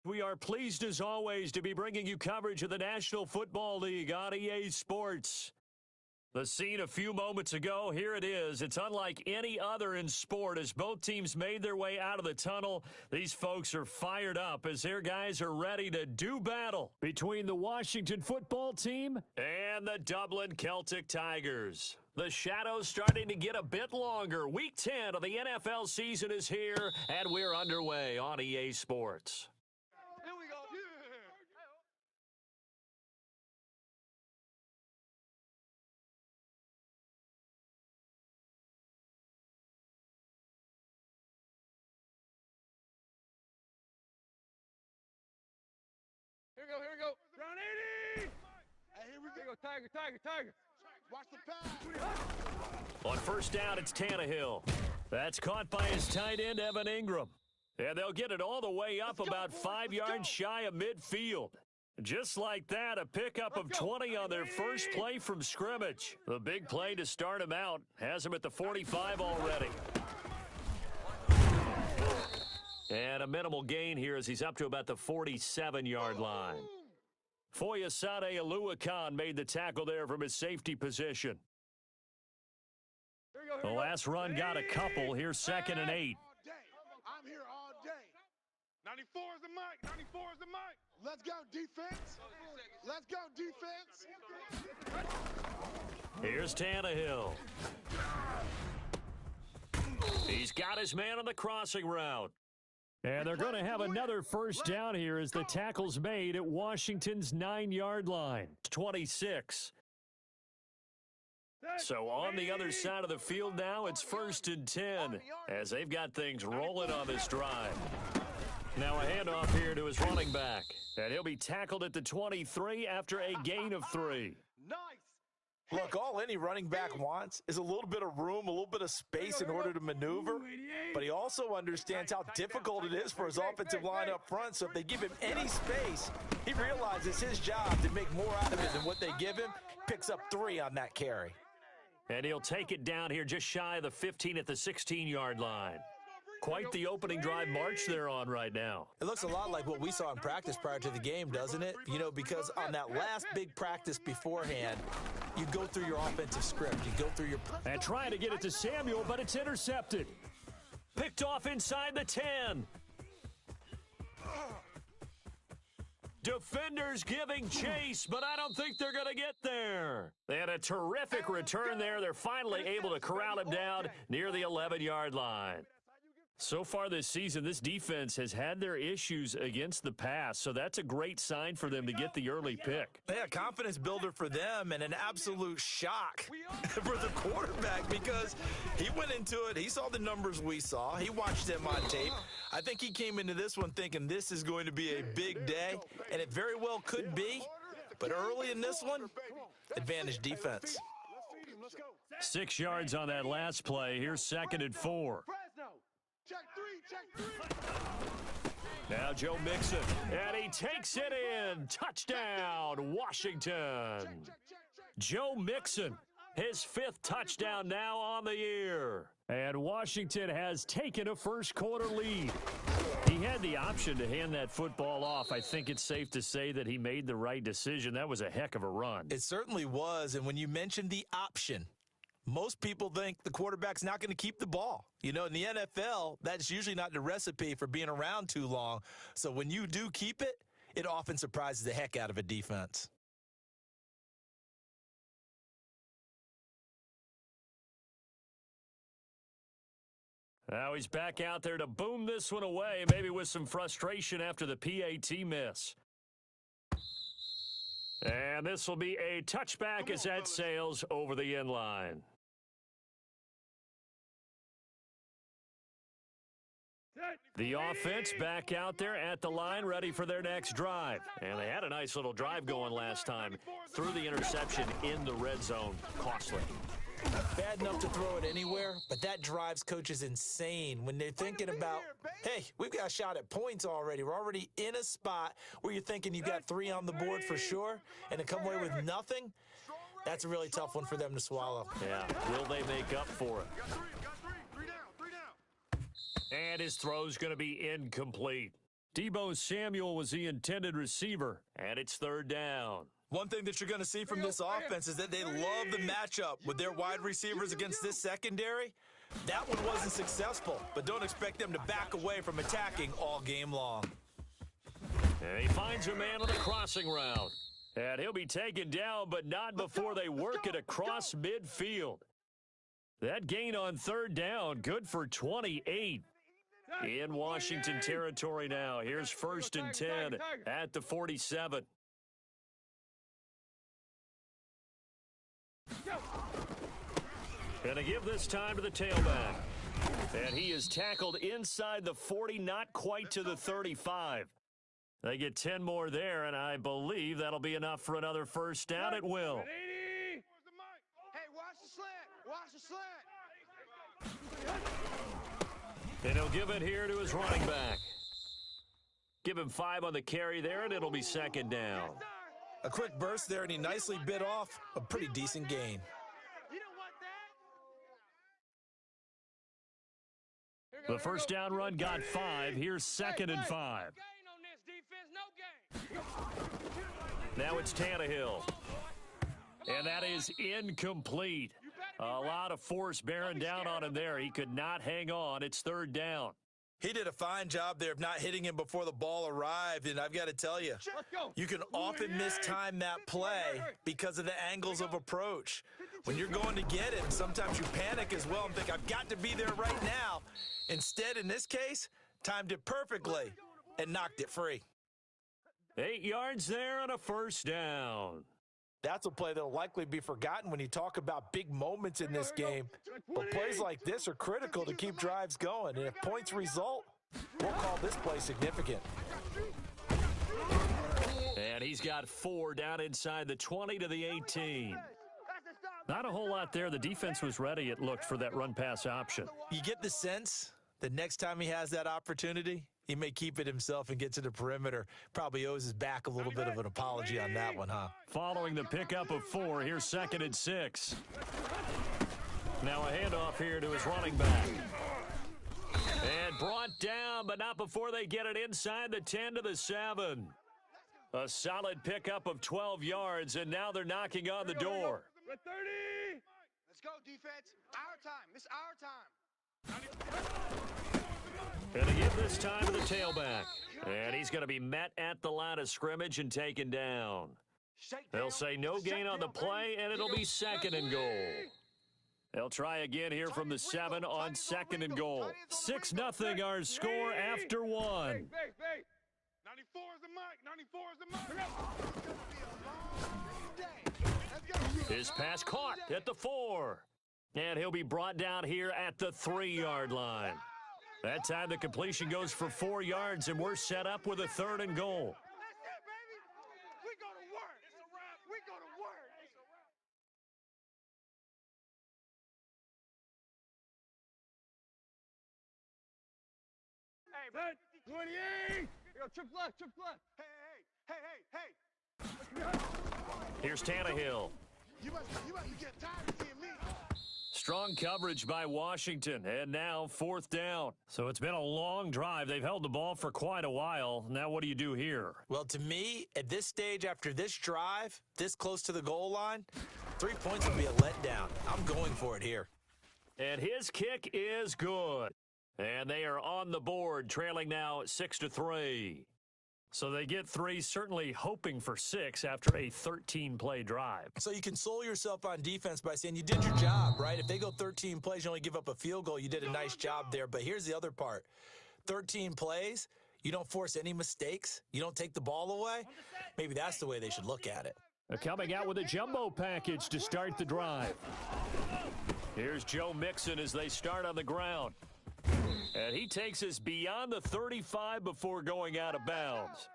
We are pleased as always to be bringing you coverage of the National Football League on EA Sports. The scene a few moments ago, here it is. It's unlike any other in sport as both teams made their way out of the tunnel. These folks are fired up as their guys are ready to do battle between the Washington football team and the Dublin Celtic Tigers. The shadow's starting to get a bit longer. Week 10 of the NFL season is here, and we're underway on EA Sports. Here we go. Here we go. Round 80. Hey, here we go. Tiger. Watch the pass. On first down, it's Tannehill. That's caught by his tight end, Evan Ingram. And they'll get it all the way up about 5 yards shy of midfield. Just like that, a pickup of 20 on their first play from scrimmage. The big play to start him out has him at the 45 already. And a minimal gain here as he's up to about the 47-yard line. Foyesade Aluakan made the tackle there from his safety position. The last run got a couple. Here's 2nd and 8. I'm here all day. 94 is the mic. Let's go, defense. Here's Tannehill. He's got his man on the crossing route. And they're going to have another first down here as the tackle's made at Washington's 9-yard line. 26. So on the other side of the field now, it's 1st and 10 as they've got things rolling on this drive. Now a handoff here to his running back. And he'll be tackled at the 23 after a gain of 3. Nice. Look, all any running back wants is a little bit of room, a little bit of space in order to maneuver. But he also understands how difficult it is for his offensive line up front. So if they give him any space, he realizes his job to make more out of it than what they give him. Picks up 3 on that carry. And he'll take it down here just shy of the 15 at the 16-yard line. Quite the opening drive march they're on right now. It looks a lot like what we saw in practice prior to the game, doesn't it? You know, because on that last big practice beforehand, you go through your offensive script. You go through your... And trying to get it to Samuel, but it's intercepted. Picked off inside the 10. Defenders giving chase, but I don't think they're going to get there. They had a terrific return there. They're finally able to corral him down near the 11-yard line. So far this season, this defense has had their issues against the pass, so that's a great sign for them to get the early pick. Yeah, confidence builder for them and an absolute shock for the quarterback because he went into it. He saw the numbers we saw. He watched them on tape. I think he came into this one thinking this is going to be a big day, and it very well could be. But early in this one, advantage defense. 6 yards on that last play. Here's 2nd and 4. Check 3. Now Joe Mixon, and he takes it in. Touchdown, Washington. Joe Mixon, his 5th touchdown now on the year. And Washington has taken a first-quarter lead. He had the option to hand that football off. I think it's safe to say that he made the right decision. That was a heck of a run. It certainly was, and when you mentioned the option, most people think the quarterback's not going to keep the ball. You know, in the NFL, that's usually not the recipe for being around too long. So when you do keep it, it often surprises the heck out of a defense. Now he's back out there to boom this one away, maybe with some frustration after the PAT miss. And this will be a touchback as that sails over the end line. The offense back out there at the line, ready for their next drive. And they had a nice little drive going last time. Threw the interception in the red zone. Costly. Bad enough to throw it anywhere, but that drives coaches insane when they're thinking about, hey, we've got a shot at points already. We're already in a spot where you're thinking you got 3 on the board for sure, and to come away with nothing, that's a really tough one for them to swallow. Yeah, will they make up for it? And his throw's going to be incomplete. Deebo Samuel was the intended receiver, and it's third down. One thing that you're going to see from this offense is that they love the matchup with their wide receivers against this secondary. That one wasn't successful, but don't expect them to back away from attacking all game long. And he finds a man on the crossing route. And he'll be taken down, but not before they work it across midfield. That gain on third down, good for 28. In Washington territory now. Here's first and 10 at the 47. Going to give this time to the tailback. And he is tackled inside the 40, not quite to the 35. They get 10 more there, and I believe that'll be enough for another first down. It will. Hey, watch the slant. Watch the slant. And he'll give it here to his running back. Give him 5 on the carry there, and it'll be second down. A quick burst there, and he nicely bit off a pretty decent gain. The first down run got 5. Here's second and 5. Now it's Tannehill. And that is incomplete. A lot of force bearing down on him there. He could not hang on. It's third down. He did a fine job there of not hitting him before the ball arrived, and I've got to tell you, you can often mistime that play because of the angles of approach. When you're going to get it, sometimes you panic as well and think, I've got to be there right now. Instead, in this case, timed it perfectly and knocked it free. 8 yards there and a first down. That's a play that'll likely be forgotten when you talk about big moments in this game. But plays like this are critical to keep drives going. And if points result, we'll call this play significant. And he's got 4 down inside the 20 to the 18. Not a whole lot there. The defense was ready, it looked, for that run-pass option. You get the sense that next time he has that opportunity, he may keep it himself and get to the perimeter. Probably owes his back a little bit of an apology on that one, huh? Following the pickup of 4, here's second and 6. Now a handoff here to his running back. And brought down, but not before they get it inside the 10 to the 7. A solid pickup of 12 yards, and now they're knocking on the door. 30. Let's go, defense. Our time. This is our time. And to give this time to the tailback. And he's going to be met at the line of scrimmage and taken down. They'll say no gain on the play, and it'll be second and goal. They'll try again here from the 7 on second and goal. 6-0 our score after 1. 94 is the mic. 94 is the mic. His pass caught at the 4. And he'll be brought down here at the 3-yard line. That time the completion goes for 4 yards, and we're set up with a third and goal. That's it, baby. We go to work. It's a wrap. We go to work. Hey, man. 28. Yo, trip left. Hey. Here's Tannehill. You must get tired of seeing me. Strong coverage by Washington, and now 4th down. So it's been a long drive. They've held the ball for quite a while. Now what do you do here? Well, to me, at this stage, after this drive, this close to the goal line, 3 points would be a letdown. I'm going for it here. And his kick is good. And they are on the board, trailing now 6-3. So they get 3, certainly hoping for 6 after a 13-play drive. So you console yourself on defense by saying you did your job, right? If they go 13 plays, you only give up a field goal, you did a nice job there. But here's the other part. 13 plays, you don't force any mistakes, you don't take the ball away. Maybe that's the way they should look at it. Coming out with a jumbo package to start the drive. Here's Joe Mixon as they start on the ground. And he takes us beyond the 35 before going out of bounds.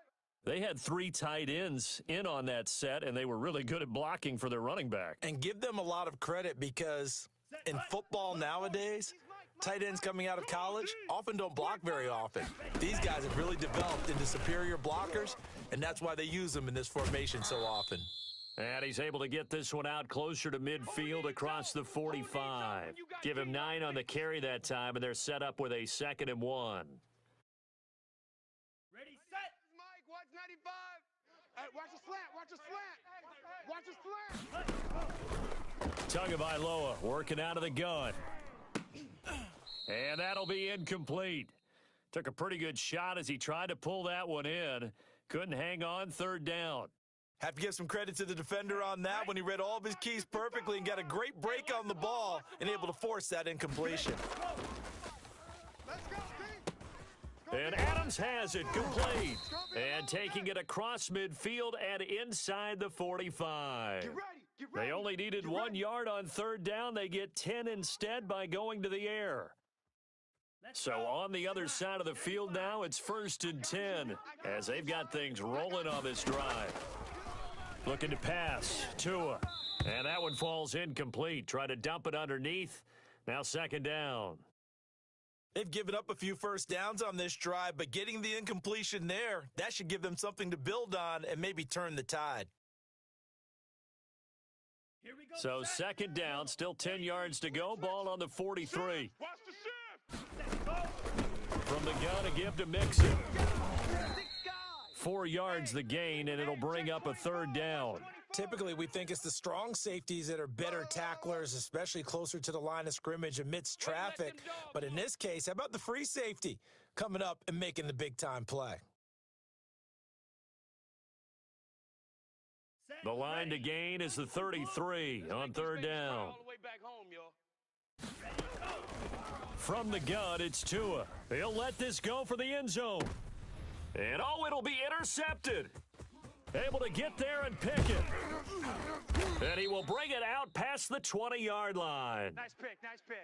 They had 3 tight ends in on that set, and they were really good at blocking for their running back. And give them a lot of credit because in football nowadays, tight ends coming out of college often don't block very often. These guys have really developed into superior blockers, and that's why they use them in this formation so often. And he's able to get this one out closer to midfield across the 45. Give him 9 on the carry that time, and they're set up with a 2nd and 1. watch the slant, watch the slant. Watch the slant. Tagovailoa working out of the gun. And that'll be incomplete. Took a pretty good shot as he tried to pull that one in. Couldn't hang on, third down. Have to give some credit to the defender on that when he read all of his keys perfectly and got a great break on the ball and able to force that incompletion. And Adams has it complete. And taking it across midfield and inside the 45. They only needed 1 yard on third down. They get 10 instead by going to the air. So on the other side of the field now, it's 1st and 10 as they've got things rolling on this drive. Looking to pass, Tua. And that one falls incomplete. Try to dump it underneath. Now 2nd down. They've given up a few first downs on this drive, but getting the incompletion there, that should give them something to build on and maybe turn the tide. So 2nd down, still 10 yards to go. Ball on the 43. From the gun, a give to Mixon. 4 yards the gain, and it'll bring up a 3rd down. Typically, we think it's the strong safeties that are better tacklers, especially closer to the line of scrimmage amidst traffic. But in this case, how about the free safety coming up and making the big-time play? The line to gain is the 33 on 3rd down. From the gun, it's Tua. He'll let this go for the end zone. And, oh, it'll be intercepted. Able to get there and pick it. And he will bring it out past the 20-yard line. Nice pick, nice pick.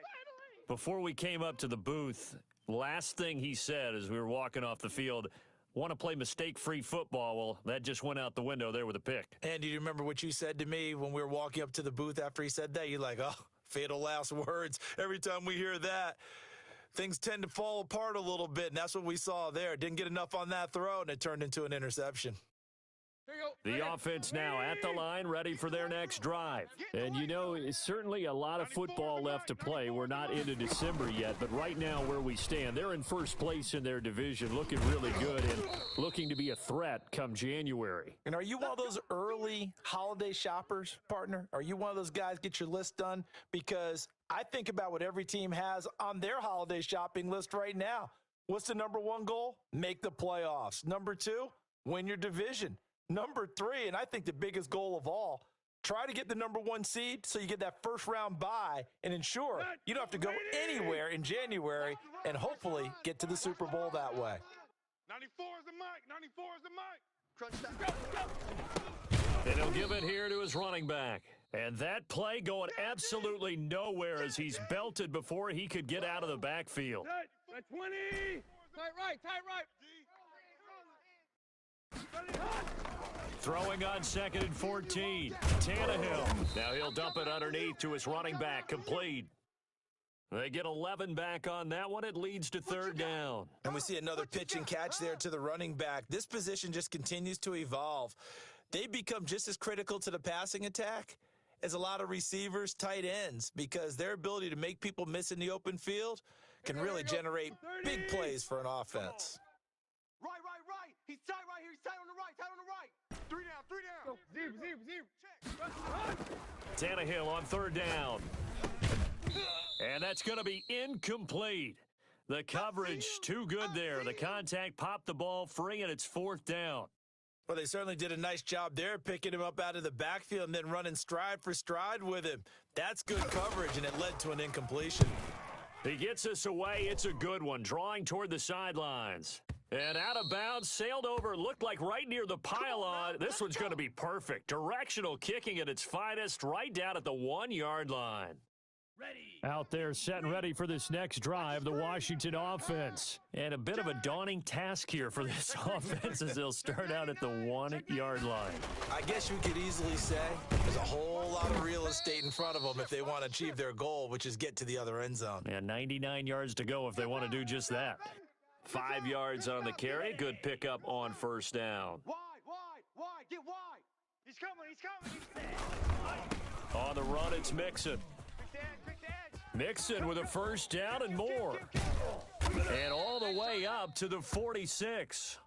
Before we came up to the booth, last thing he said as we were walking off the field, want to play mistake-free football. Well, that just went out the window there with a pick. And do you remember what you said to me when we were walking up to the booth after he said that? You're like, oh, fatal last words. Every time we hear that, things tend to fall apart a little bit, and that's what we saw there. Didn't get enough on that throw, and it turned into an interception. The offense now at the line, ready for their next drive. And, you know, it's certainly a lot of football left to play. We're not into December yet, but right now where we stand, they're in first place in their division, looking really good and looking to be a threat come January. And are you one of those early holiday shoppers, partner? Are you one of those guys get your list done? Because I think about what every team has on their holiday shopping list right now. What's the number one goal? Make the playoffs. Number 2, win your division. Number 3, and I think the biggest goal of all, try to get the number 1 seed so you get that first round bye and ensure you don't have to go anywhere in January and hopefully get to the Super Bowl that way. 94 is the mic. 94 is the mic. Crunch that. And he'll give it here to his running back. And that play going absolutely nowhere as he's belted before he could get out of the backfield. 20. Tight right. Throwing on 2nd and 14. Tannehill. Now he'll dump it underneath to his running back. Complete. They get 11 back on that one. It leads to 3rd down. And we see another pitch and catch there to the running back. This position just continues to evolve. They become just as critical to the passing attack as a lot of receivers, tight ends, because their ability to make people miss in the open field can really generate big plays for an offense. Right. He's tight right here. He's tight on the right. 3 down. Check. Tannehill on 3rd down. And that's going to be incomplete. The coverage too good there. The contact popped the ball free, and it's 4th down. Well, they certainly did a nice job there, picking him up out of the backfield and then running stride for stride with him. That's good coverage, and it led to an incompletion. He gets us away. It's a good one, drawing toward the sidelines. And out of bounds, sailed over, looked like right near the pylon. This one's going to be perfect. Directional kicking at its finest, right down at the 1-yard line. Out there set and ready for this next drive, the Washington offense. And a bit of a daunting task here for this offense as they'll start out at the 1-yard line. I guess you could easily say there's a whole lot of real estate in front of them if they want to achieve their goal, which is get to the other end zone. And 99 yards to go if they want to do just that. 5 yards on the carry. Good pickup on 1st down. Wide. Get wide. He's coming. On the run, it's Mixon. Mixon with a 1st down and more. And all the way up to the 46.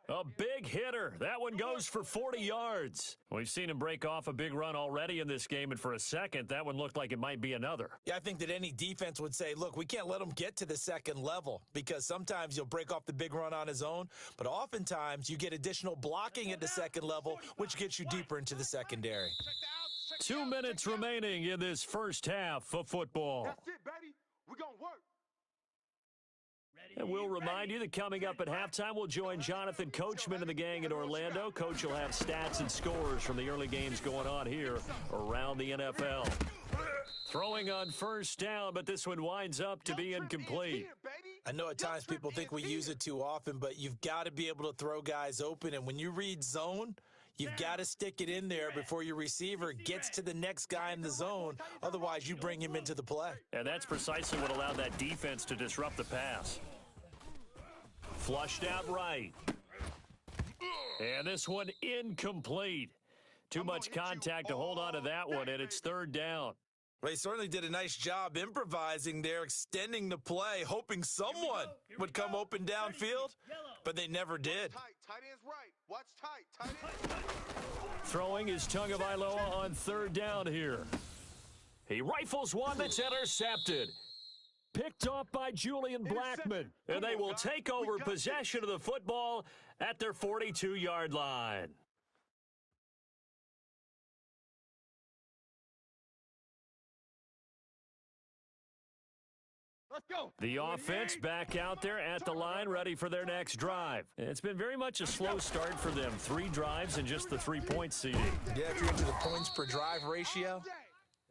A big hitter. That one goes for 40 yards. We've seen him break off a big run already in this game, and for a second, that one looked like it might be another. Yeah, I think that any defense would say, look, we can't let him get to the second level because sometimes you'll break off the big run on his own, but oftentimes you get additional blocking at the second level, which gets you deeper into the secondary. 2 minutes remaining in this first half of football. That's it, baby. We're going to work. And we'll remind you that coming up at halftime, we'll join Jonathan Coachman and the gang in Orlando. Coach will have stats and scores from the early games going on here around the NFL. Throwing on first down, but this one winds up to be incomplete. I know at times people think we use it too often, but you've got to be able to throw guys open. And when you read zone, you've got to stick it in there before your receiver gets to the next guy in the zone. Otherwise, you bring him into the play. And that's precisely what allowed that defense to disrupt the pass. Flushed out right. And this one incomplete. Too much contact to hold on to that one, and it's third down. Well, he certainly did a nice job improvising there, extending the play, hoping someone would come open downfield, but they never did. Tight end's right. Watch tight. Tight end. Throwing is Tagovailoa on third down here. He rifles one that's intercepted. Picked off by Julian Blackman. And they will take over possession of the football at their 42-yard line. Let's go. The offense back out there at the line, ready for their next drive. It's been very much a slow start for them. 3 drives and just the 3-point seeding. Yeah, if you're into the points per drive ratio,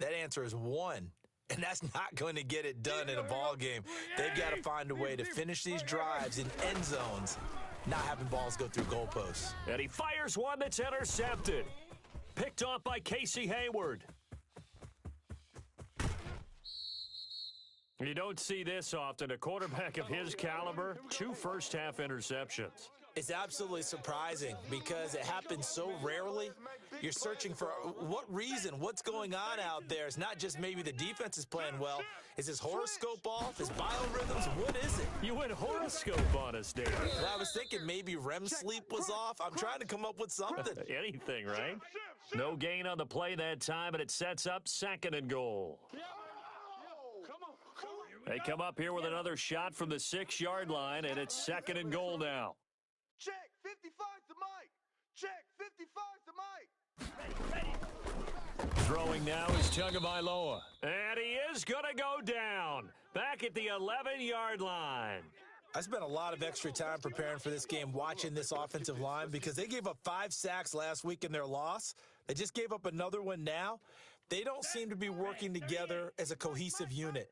that answer is 1. And that's not going to get it done in a ball game. They've got to find a way to finish these drives in end zones, not having balls go through goalposts. And he fires one that's intercepted. Picked off by Casey Hayward. You don't see this often. A quarterback of his caliber, 2 first-half interceptions. It's absolutely surprising because it happens so rarely. You're searching for what reason, what's going on out there. It's not just maybe the defense is playing well. Is his horoscope off? His biorhythms? What is it? You went horoscope on us, Dave. Well, I was thinking maybe REM sleep was off. I'm trying to come up with something. Anything, right? No gain on the play that time, and it sets up 2nd and goal. They come up here with another shot from the 6-yard line, and it's 2nd and goal now. Check, 55's the mic. Check, 55's the mic. Throwing now is Tagovailoa. And he is going to go down. Back at the 11-yard line. I spent a lot of extra time preparing for this game, watching this offensive line, because they gave up 5 sacks last week in their loss. They just gave up another one now. They don't seem to be working together as a cohesive unit.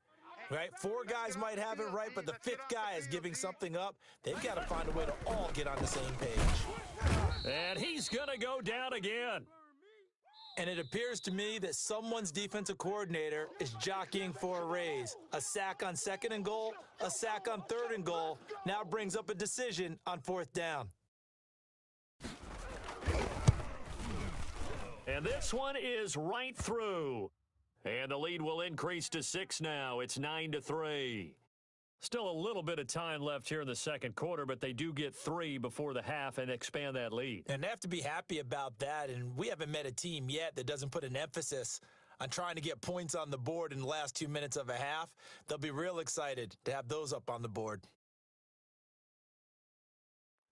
Right? 4 guys might have it right, but the 5th guy is giving something up. They've got to find a way to all get on the same page. And he's going to go down again. And it appears to me that someone's defensive coordinator is jockeying for a raise. A sack on 2nd and goal, a sack on 3rd and goal, now brings up a decision on 4th down. And this one is right through. And the lead will increase to 6 now. It's 9-3. Still a little bit of time left here in the second quarter, but they do get 3 before the half and expand that lead. And they have to be happy about that. And we haven't met a team yet that doesn't put an emphasis on trying to get points on the board in the last 2 minutes of a half. They'll be real excited to have those up on the board.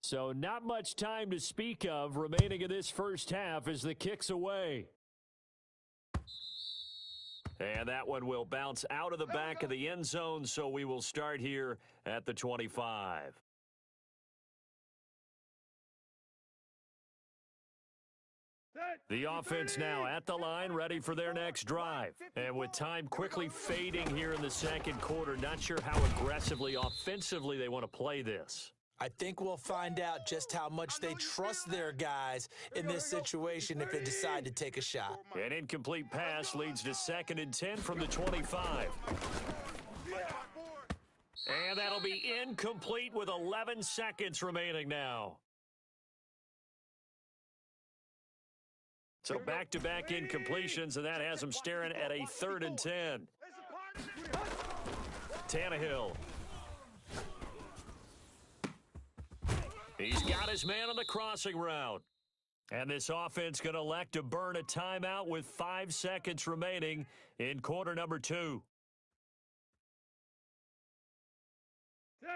So not much time to speak of remaining in this first half as the kick's away. And that one will bounce out of the back of the end zone, so we will start here at the 25. The offense now at the line, ready for their next drive. And with time quickly fading here in the second quarter, not sure how aggressively, offensively they want to play this. I think we'll find out just how much they trust their guys in this situation if they decide to take a shot. An incomplete pass leads to 2nd and 10 from the 25. And that'll be incomplete with 11 seconds remaining now. So back-to-back incompletions, and that has them staring at a 3rd and 10. Tannehill. He's got his man on the crossing route. And this offense going to elect to burn a timeout with 5 seconds remaining in quarter number 2.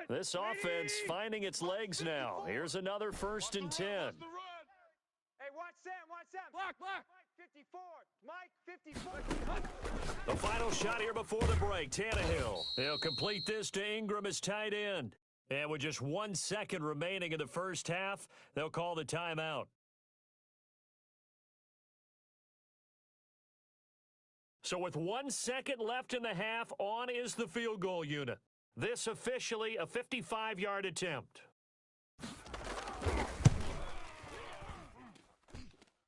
This offense finding its legs now. Here's another 1st and 10. Hey, watch Sam. Block. Mike, 54. The final shot here before the break, Tannehill. He'll complete this to Ingram as tight end. And with just 1 second remaining in the first half, they'll call the timeout. So with 1 second left in the half, on is the field goal unit. This officially a 55-yard attempt.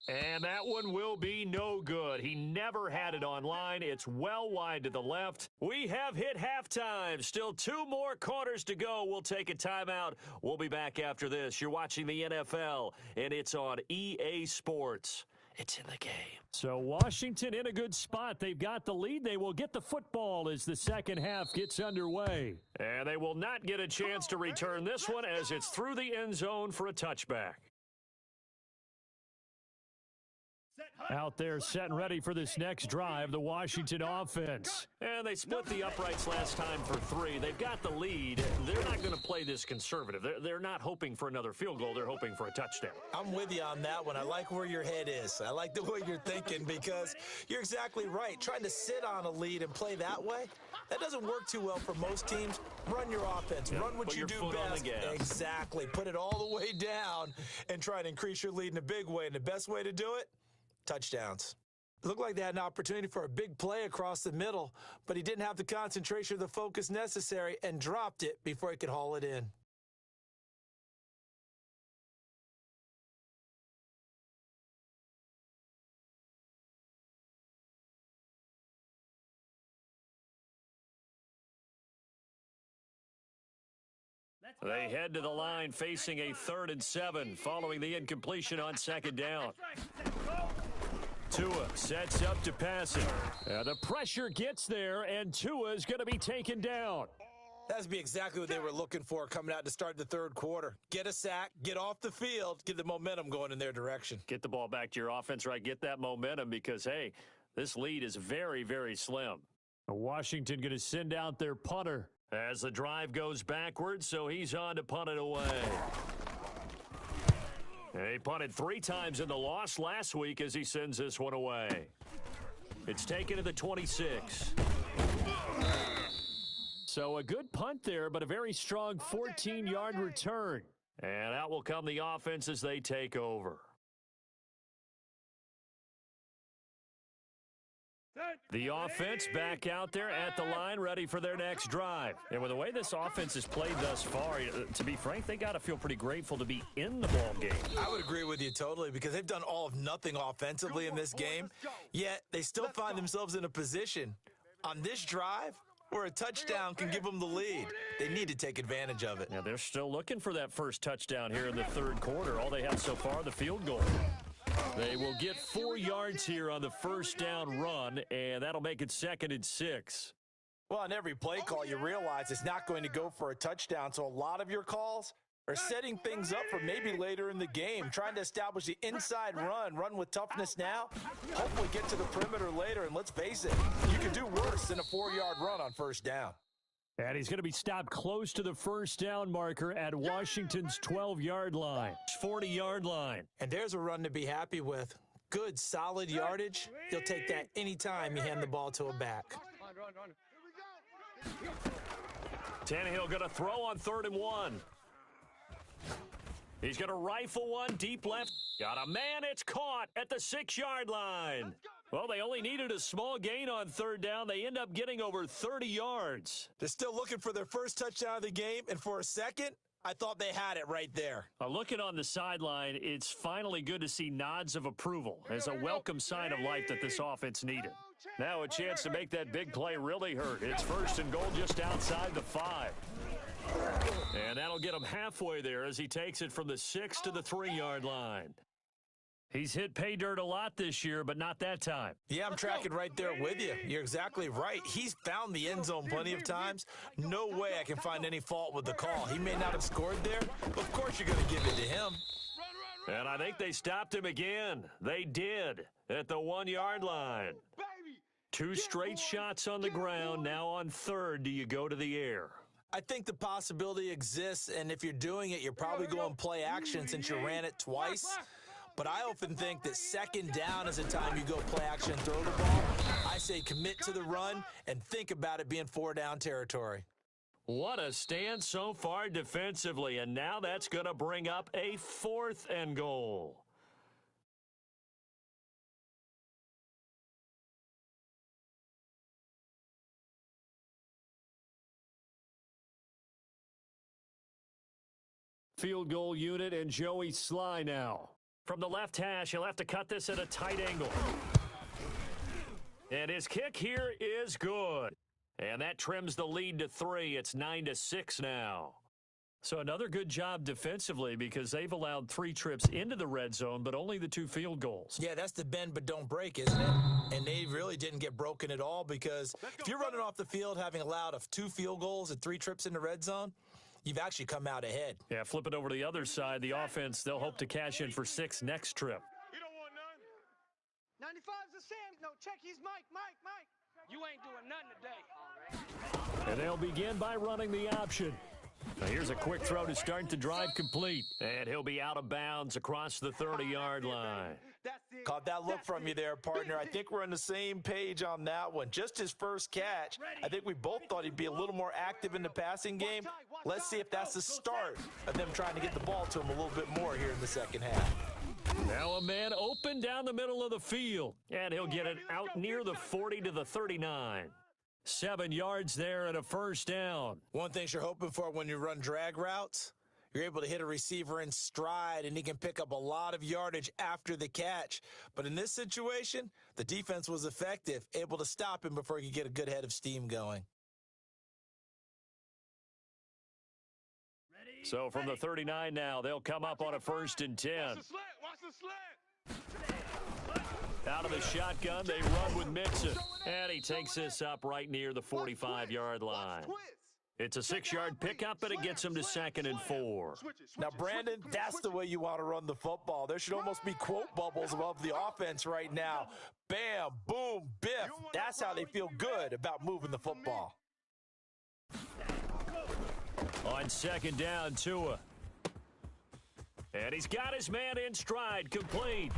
And that one will be no good. He never had it online. It's well wide to the left. We have hit halftime. Still 2 more quarters to go. We'll take a timeout. We'll be back after this. You're watching the NFL, and it's on EA Sports. It's in the game. So Washington in a good spot. They've got the lead. They will get the football as the second half gets underway. And they will not get a chance to return this one as it's through the end zone for a touchback. Out there set and ready for this next drive, the Washington offense. And they split the uprights last time for 3. They've got the lead. They're not going to play this conservative. They're not hoping for another field goal. They're hoping for a touchdown. I'm with you on that one. I like where your head is. I like the way you're thinking because you're exactly right. Trying to sit on a lead and play that way, that doesn't work too well for most teams. Run your offense. Yeah, run what you do best. Exactly. Put it all the way down and try to increase your lead in a big way. And the best way to do it? Touchdowns. Looked like they had an opportunity for a big play across the middle, but he didn't have the concentration or the focus necessary and dropped it before he could haul it in. They head to the line facing a 3rd and 7 following the incompletion on 2nd down. Tua sets up to pass it. The pressure gets there, and Tua is going to be taken down. That's be exactly what they were looking for coming out to start the 3rd quarter. Get a sack, get off the field, get the momentum going in their direction. Get the ball back to your offense, right? Get that momentum because, hey, this lead is very, very slim. Washington going to send out their punter as the drive goes backwards, so he's on to punt it away. He punted 3 times in the loss last week as he sends this one away. It's taken to the 26. So a good punt there, but a very strong 14-yard return. And out will come the offense as they take over. The offense back out there at the line, ready for their next drive. And with the way this offense has played thus far, to be frank, they got to feel pretty grateful to be in the ball game. I would agree with you totally because they've done all of nothing offensively in this game, yet they still find themselves in a position on this drive where a touchdown can give them the lead. They need to take advantage of it. Now they're still looking for that first touchdown here in the 3rd quarter. All they have so far, the field goal. They will get 4 yards here on the first down run, and that'll make it 2nd and 6. Well, on every play call, you realize it's not going to go for a touchdown, so a lot of your calls are setting things up for maybe later in the game, trying to establish the inside run with toughness now, hopefully get to the perimeter later, and let's face it, you can do worse than a 4-yard run on first down. And he's going to be stopped close to the first down marker at Washington's 12-yard line, 40-yard line. And there's a run to be happy with. Good, solid yardage. He'll take that anytime you hand the ball to a back. Tannehill going to throw on 3rd and 1. He's going to rifle one deep left. Got a man. It's caught at the 6-yard line. Well, they only needed a small gain on 3rd down. They end up getting over 30 yards. They're still looking for their first touchdown of the game, and for a second, I thought they had it right there. Looking on the sideline, it's finally good to see nods of approval as a welcome sign of life that this offense needed. Now a chance to make that big play really hurt. It's 1st and goal just outside the 5. And that'll get him halfway there as he takes it from the 6 to the 3-yard line. He's hit pay dirt a lot this year, but not that time. Yeah, I'm tracking right there with you. You're exactly right. He's found the end zone plenty of times. No way I can find any fault with the call. He may not have scored there, but of course you're going to give it to him. And I think they stopped him again. They did at the 1 yard line. 2 straight shots on the ground. Now on third, do you go to the air? I think the possibility exists, and if you're doing it, you're probably going play action since you ran it twice. But I often think that second down is the time you go play action and throw the ball. I say commit to the run and think about it being 4 down territory. What a stand so far defensively, and now that's going to bring up a 4th and goal. Field goal unit and Joey Sly now. From the left hash, he'll have to cut this at a tight angle. And his kick here is good. And that trims the lead to 3. It's 9-6 now. So another good job defensively because they've allowed 3 trips into the red zone, but only the 2 field goals. Yeah, that's the bend but don't break, isn't it? And they really didn't get broken at all because if you're running off the field having allowed 2 field goals and 3 trips in the red zone, you've actually come out ahead. Yeah, flip it over to the other side. The offense, they'll hope to cash in for 6 next trip. You don't want none. 95's a Sam. No, check. He's Mike. You ain't doing nothing today. And they'll begin by running the option. Now here's a quick throw to start the drive complete. And he'll be out of bounds across the 30-yard line. Caught that look from you there, partner. I think we're on the same page on that one. Just his first catch, I think we both thought he'd be a little more active in the passing game. Let's see if that's the start of them trying to get the ball to him a little bit more here in the second half. Now a man open down the middle of the field, and he'll get it out near the 40 to the 39. 7 yards there and a first down. One thing you're hoping for when you run drag routes, you're able to hit a receiver in stride, and he can pick up a lot of yardage after the catch. But in this situation, the defense was effective, able to stop him before he could get a good head of steam going. So from the 39 now, they'll come up on a 1st and 10. Watch the slant. Out of the shotgun, they run with Mixon. And he takes this up right near the 45-yard line. It's a 6-yard pickup, but it gets him to 2nd and 4. Now, Brandon, that's the way you want to run the football. There should almost be quote bubbles above the offense right now. Bam, boom, biff. That's how they feel good about moving the football. On 2nd down, Tua. And he's got his man in stride, complete.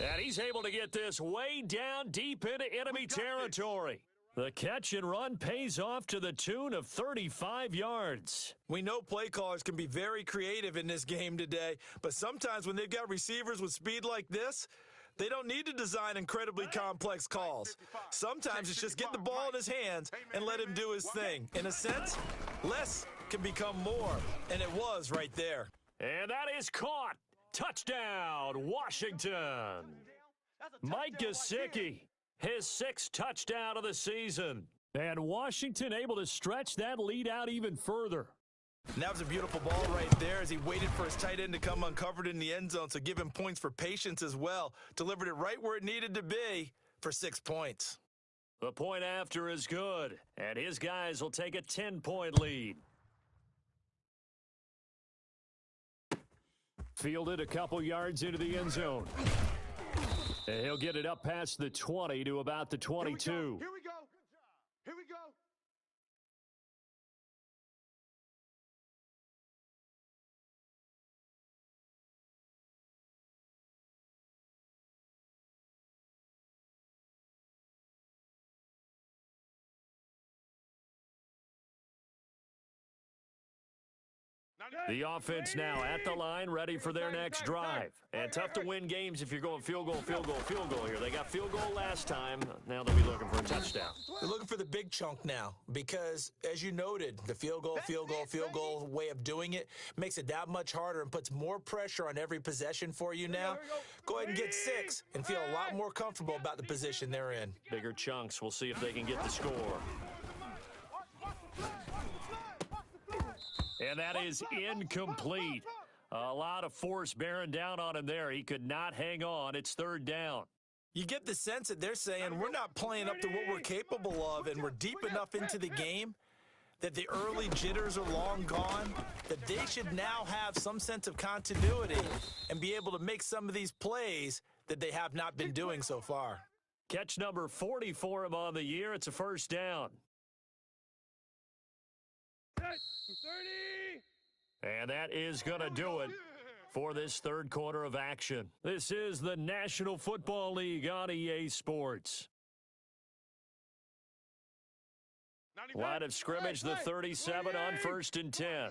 And he's able to get this way down deep into enemy territory. The catch and run pays off to the tune of 35 yards. We know play callers can be very creative in this game today, but sometimes when they've got receivers with speed like this, they don't need to design incredibly complex calls. Sometimes it's just get the ball in his hands and let him do his thing. In a sense, less can become more, and it was right there. And that is caught. Touchdown, Washington. Mike Gesicki, his 6th touchdown of the season. And Washington able to stretch that lead out even further. And that was a beautiful ball right there as he waited for his tight end to come uncovered in the end zone, so give him points for patience as well. Delivered it right where it needed to be for 6 points. The point after is good, and his guys will take a 10-point lead. Fielded a couple yards into the end zone. And he'll get it up past the 20 to about the 22. Here we go. Here we go. The offense now at the line, ready for their next drive. And tough to win games if you're going field goal here. They got field goal last time. Now they'll be looking for a touchdown. They're looking for the big chunk now because, as you noted, the field goal way of doing it makes it that much harder and puts more pressure on every possession for you now. Go ahead and get 6 and feel a lot more comfortable about the position they're in. Bigger chunks. We'll see if they can get the score. And that is incomplete. A lot of force bearing down on him there. He could not hang on. It's third down. You get the sense that they're saying we're not playing up to what we're capable of, and we're deep enough into the game that the early jitters are long gone, that they should now have some sense of continuity and be able to make some of these plays that they have not been doing so far. Catch number 40 for him on the year. It's a first down. 30. And that is going to do it for this third quarter of action. This is the National Football League on EA Sports. Line of scrimmage, the 37 on 1st and 10.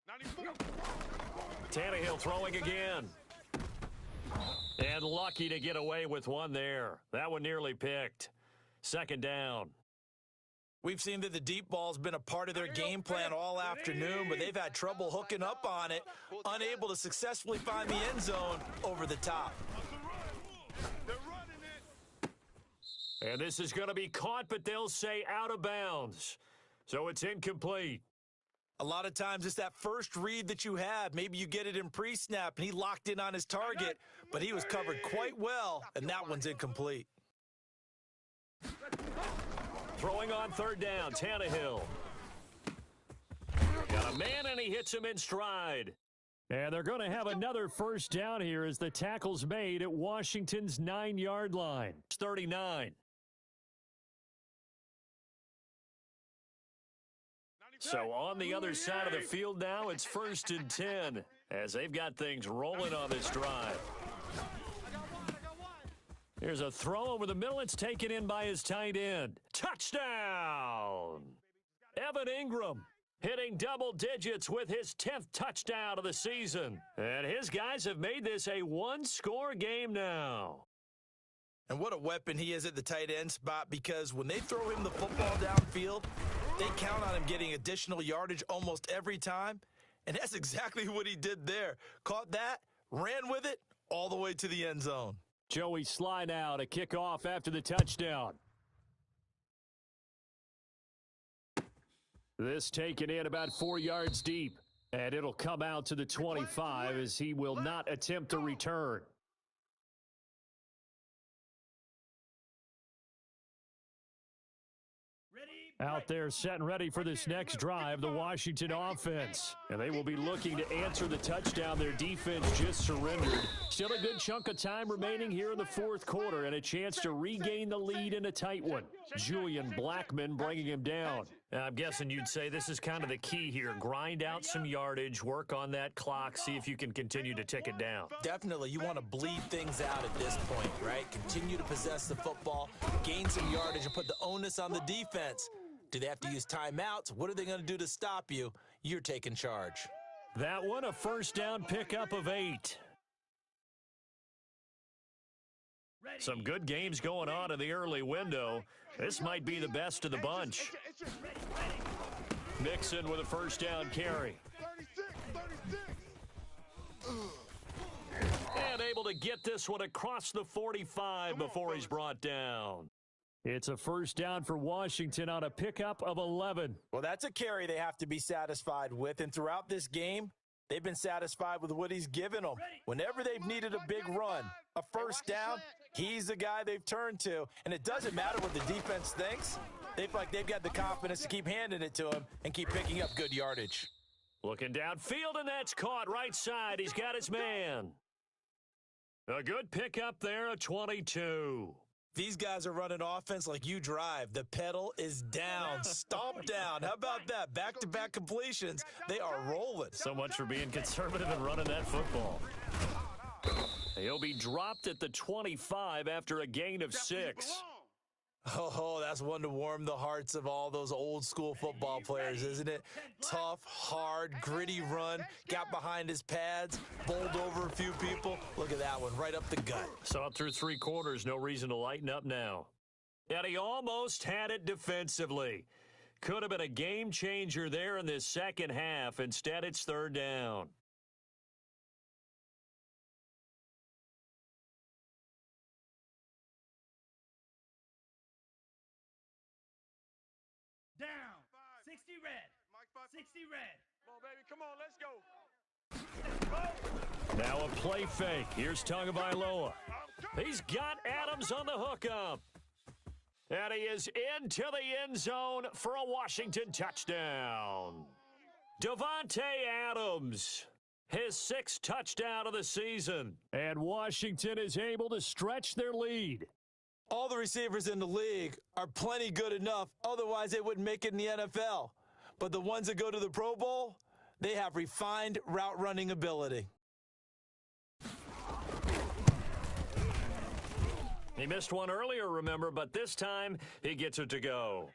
94. Tannehill throwing again. And lucky to get away with one there. That one nearly picked. Second down. We've seen that the deep ball's been a part of their game plan all afternoon, but they've had trouble hooking up on it, unable to successfully find the end zone over the top. They're running it. And this is going to be caught, but they'll say out of bounds. So it's incomplete. A lot of times it's that first read that you have. Maybe you get it in pre-snap, and he locked in on his target, but he was covered quite well, and that one's incomplete. Throwing on third down, Tannehill. Got a man, and he hits him in stride. And they're going to have another first down here as the tackle's made at Washington's 9-yard line. It's 39. So on the other side of the field now, it's 1st and 10 as they've got things rolling on this drive. Here's a throw over the middle. It's taken in by his tight end. Touchdown! Evan Ingram hitting double digits with his 10th touchdown of the season. And his guys have made this a one-score game now. And what a weapon he is at the tight end spot, because when they throw him the football downfield, they count on him getting additional yardage almost every time. And that's exactly what he did there. Caught that, ran with it, all the way to the end zone. Joey Sly now to kick off after the touchdown. This taken in about 4 yards deep. And it'll come out to the 25 as he will not attempt to return. Out there set and ready for this next drive, the Washington offense. And they will be looking to answer the touchdown their defense just surrendered. Still a good chunk of time remaining here in the fourth quarter and a chance to regain the lead in a tight one. Julian Blackman bringing him down. I'm guessing you'd say this is kind of the key here. Grind out some yardage, work on that clock, see if you can continue to tick it down. Definitely, you want to bleed things out at this point, right? Continue to possess the football, gain some yardage, and put the onus on the defense. Do they have to use timeouts? What are they going to do to stop you? You're taking charge. That one, a first down pickup of 8. Some good games going on in the early window. This might be the best of the bunch. Mixon with a first down carry. 36. And able to get this one across the 45 before he's brought down. It's a first down for Washington on a pickup of 11. Well, that's a carry they have to be satisfied with. And throughout this game, they've been satisfied with what he's given them. Whenever they've needed a big run, a first down, he's the guy they've turned to. And it doesn't matter what the defense thinks. They feel like they've got the confidence to keep handing it to him and keep picking up good yardage. Looking downfield, and that's caught right side. He's got his man. A good pickup there, a 22. These guys are running offense like you drive. The pedal is down, stomp down. How about that? Back-to-back completions. They are rolling. So much for being conservative and running that football. He'll be dropped at the 25 after a gain of 6. Oh, that's one to warm the hearts of all those old school football players, isn't it? Tough, hard, gritty run, got behind his pads, bowled over a few people. Look at that one, right up the gut. Saw it through 3 quarters, no reason to lighten up now. And he almost had it defensively. Could have been a game changer there in this second half. Instead, it's third down. Down. 60 red. 60 red. Come on, let's go. Now a play fake. Here's Tagovailoa. He's got Adams on the hookup. And he is into the end zone for a Washington touchdown. Davante Adams, his 6th touchdown of the season. And Washington is able to stretch their lead. All the receivers in the league are plenty good enough, otherwise they wouldn't make it in the NFL. But the ones that go to the Pro Bowl, they have refined route running ability. He missed one earlier, remember, but this time he gets it to go.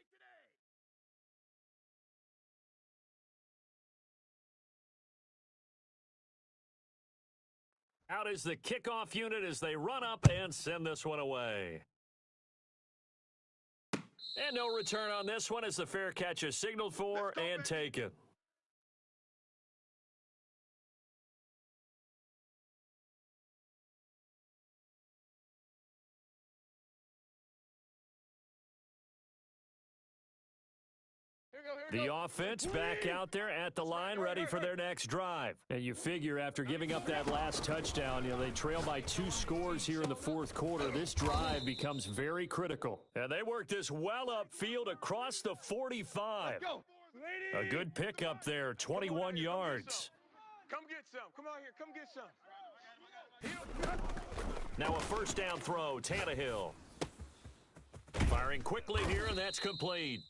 Out is the kickoff unit as they run up and send this one away. And no return on this one as the fair catch is signaled for and taken. The offense back out there at the line, ready for their next drive. And you figure after giving up that last touchdown, they trail by 2 scores here in the 4th quarter. This drive becomes very critical. And they work this well upfield across the 45. A good pickup there, 21 yards. Come get some. Come on here. Come get some. Now a first down throw, Tannehill. Firing quickly here, and that's complete.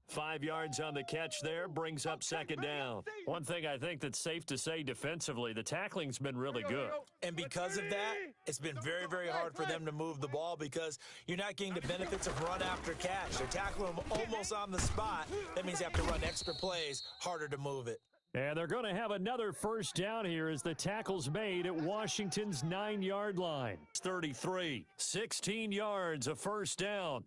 5 yards on the catch there, brings up 2nd down. One thing I think that's safe to say defensively, the tackling's been really good. And because of that, it's been very, very hard for them to move the ball because you're not getting the benefits of run after catch. They're tackling them almost on the spot. That means they have to run extra plays, harder to move it. And they're going to have another first down here as the tackle's made at Washington's 9-yard line. 33, 16 yards, a first down.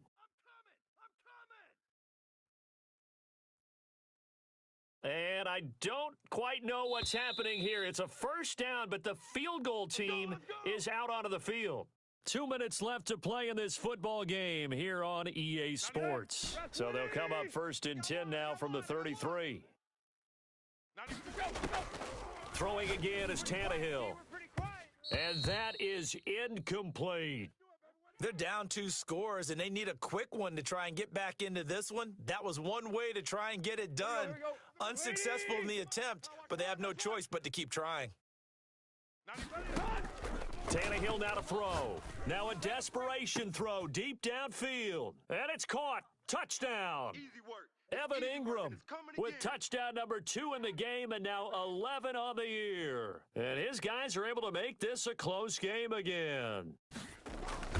And I don't quite know what's happening here. It's a first down, but the field goal team is out onto the field. 2 minutes left to play in this football game here on EA Sports. So they'll come up 1st and 10 now from the 33. Throwing again is Tannehill. And that is incomplete. They're down 2 scores, and they need a quick one to try and get back into this one. That was one way to try and get it done. Unsuccessful in the attempt, but they have no choice but to keep trying. Tannehill now to throw. Now a desperation throw deep downfield. And it's caught. Touchdown. Easy work. Evan Ingram with touchdown number 2 in the game and now 11 on the year. And his guys are able to make this a close game again.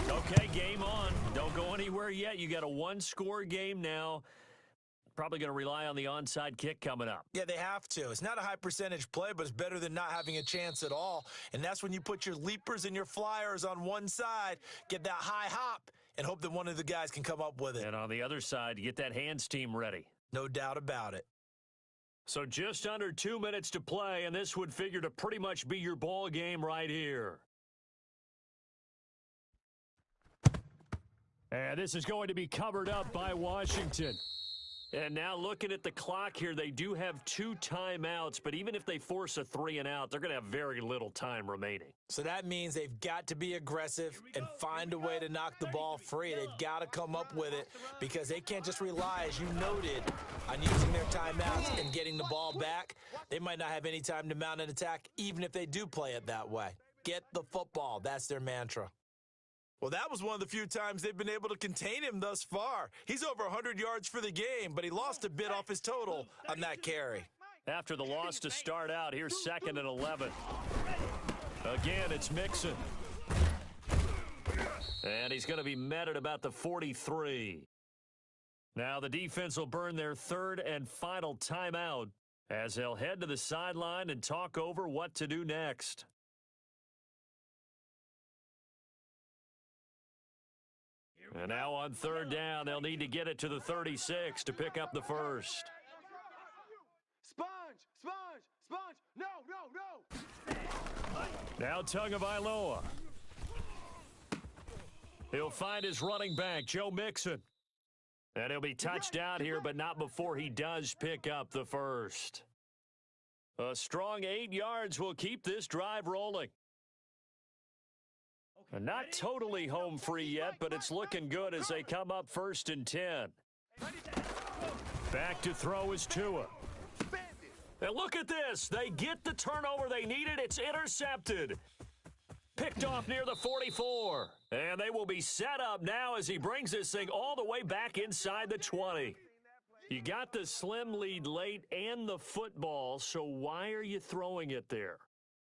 Okay, game on. Don't go anywhere yet. You got a 1-score game now. Probably going to rely on the onside kick coming up. Yeah, they have to. It's not a high percentage play, but it's better than not having a chance at all. And that's when you put your leapers and your flyers on one side, get that high hop, and hope that one of the guys can come up with it. And on the other side, get that hands team ready. No doubt about it. So just under 2 minutes to play, and this would figure to pretty much be your ball game right here. And this is going to be covered up by Washington. And now looking at the clock here, they do have 2 timeouts, but even if they force a 3-and-out, they're going to have very little time remaining. So that means they've got to be aggressive and find a way to knock the ball free. They've got to come up with it because they can't just rely, as you noted, on using their timeouts and getting the ball back. They might not have any time to mount an attack, even if they do play it that way. Get the football. That's their mantra. Well, that was one of the few times they've been able to contain him thus far. He's over 100 yards for the game, but he lost a bit off his total on that carry. After the loss to start out, here's 2nd and 11. Again, it's Mixon. And he's going to be met at about the 43. Now the defense will burn their 3rd and final timeout as they'll head to the sideline and talk over what to do next. And now on 3rd down, they'll need to get it to the 36 to pick up the first. Sponge. No. Now Tagovailoa. He'll find his running back, Joe Mixon. And he'll be touched down here, but not before he does pick up the first. A strong 8 yards will keep this drive rolling. Not totally home free yet, but it's looking good as they come up 1st and 10. Back to throw is Tua. And look at this. They get the turnover they needed. It's intercepted. Picked off near the 44. And they will be set up now as he brings this thing all the way back inside the 20. You got the slim lead late and the football, so why are you throwing it there?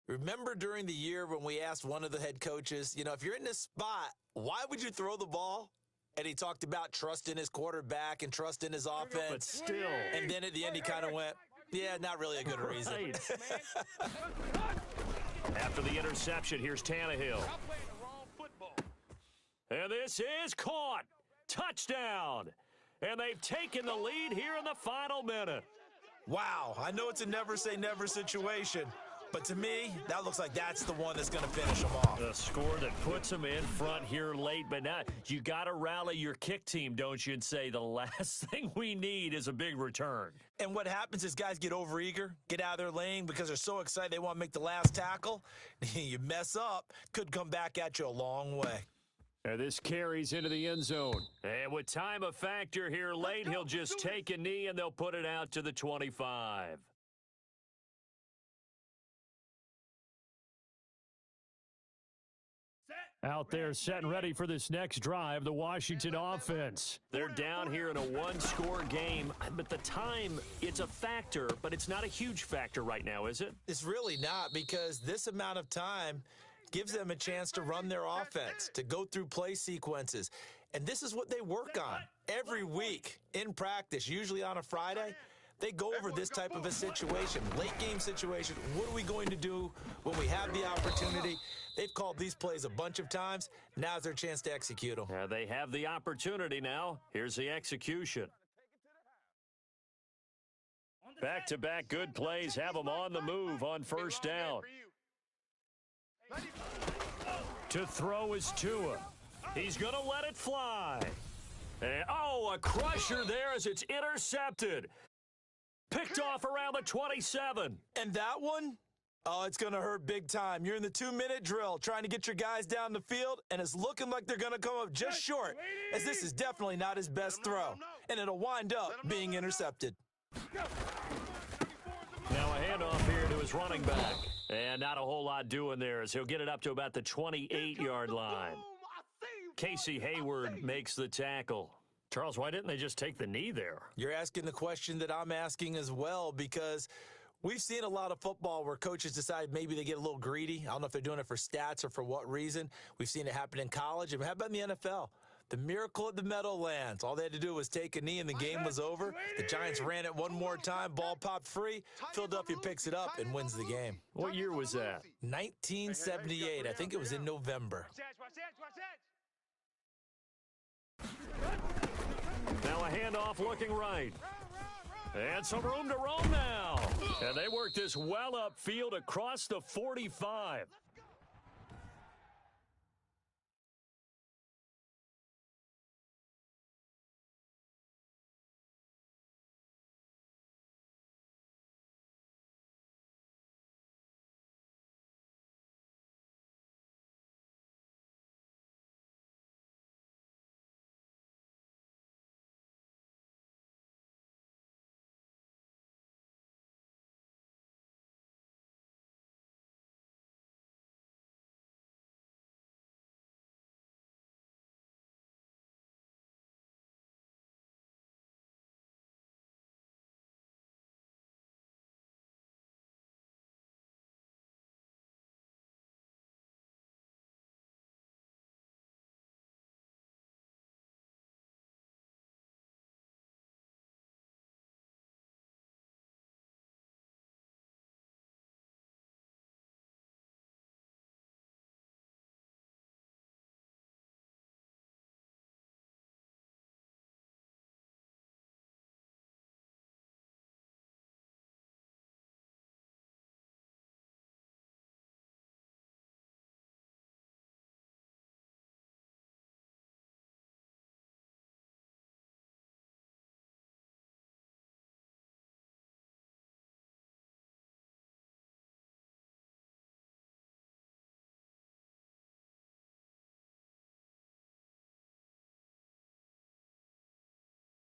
Remember during the year when we asked one of the head coaches, if you're in this spot, why would you throw the ball? And he talked about trust in his quarterback and trust in his offense. But still. And then at the end he kind of went, yeah, not really a good reason. Right. After the interception, here's Tannehill. And this is caught. Touchdown. And they've taken the lead here in the final minute. Wow, I know it's a never-say-never situation, but to me, that looks like that's the one that's going to finish them off. A score that puts them in front here late, but now you got to rally your kick team, don't you, and say the last thing we need is a big return. And what happens is guys get overeager, get out of their lane because they're so excited they want to make the last tackle. You mess up, could come back at you a long way. And this carries into the end zone. And with time a factor here late, he'll just take a knee and they'll put it out to the 25. Out there set and ready for this next drive, the Washington offense. They're down here in a one-score game, but the time, it's a factor, but it's not a huge factor right now, is it? It's really not, because this amount of time gives them a chance to run their offense, to go through play sequences. And this is what they work on every week in practice, usually on a Friday. They go over this type of a situation, late game situation. What are we going to do when we have the opportunity? They've called these plays a bunch of times. Now's their chance to execute them. They have the opportunity now. Here's the execution. Back-to-back good plays have them on the move on first down. To throw is Tua. He's going to let it fly. And, a crusher there as it's intercepted. Picked off around the 27. And that one? Oh, it's going to hurt big time. You're in the 2-minute drill trying to get your guys down the field, and it's looking like they're going to come up just short, as this is definitely not his best throw, and it'll wind up being intercepted. Now a handoff here to his running back. And not a whole lot doing there as he'll get it up to about the 28-yard line. Casey Hayward makes the tackle. Charles, why didn't they just take the knee there? You're asking the question that I'm asking as well, because we've seen a lot of football where coaches decide maybe they get a little greedy. I don't know if they're doing it for stats or for what reason. We've seen it happen in college. And how about in the NFL? The miracle at the Meadowlands. All they had to do was take a knee and the game was over. The Giants ran it one more time. Ball popped free. Philadelphia picks it up and wins the game. What year was that? 1978. I think it was in November. Now a handoff looking right. And some room to roam now. And they work this well upfield across the 45.